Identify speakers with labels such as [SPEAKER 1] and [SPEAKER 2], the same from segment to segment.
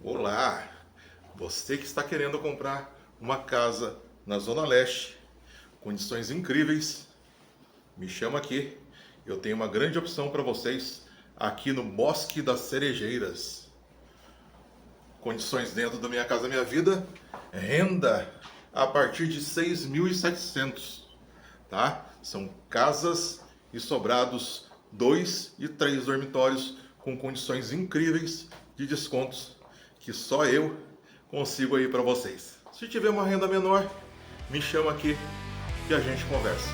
[SPEAKER 1] Olá! Você que está querendo comprar uma casa na Zona Leste, condições incríveis, me chama aqui. Eu tenho uma grande opção para vocês aqui no Bosque das Cerejeiras. Condições dentro da Minha Casa Minha Vida, renda a partir de 6.700, tá? São casas e sobrados 2 e 3 dormitórios com condições incríveis de descontos que só eu consigo aí para vocês. Se tiver uma renda menor, me chama aqui que a gente conversa.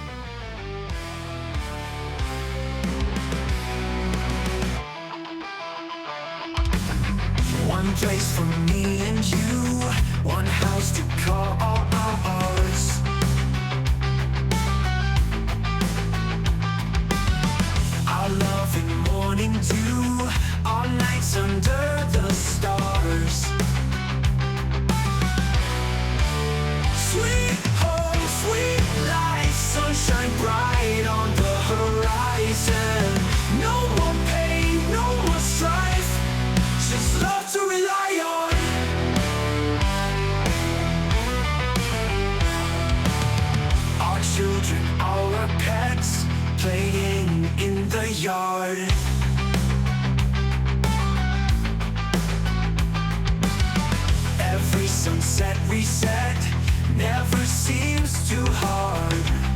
[SPEAKER 2] One place for me and you, one house to call ours. Our love in morning dew, our nights under the stars. Sweet home, sweet life, sunshine bright on the horizon. No more pain, no more strife, just love to rely on. Our children, our pets, playing in the yard. Every sunset reset never seems too hard.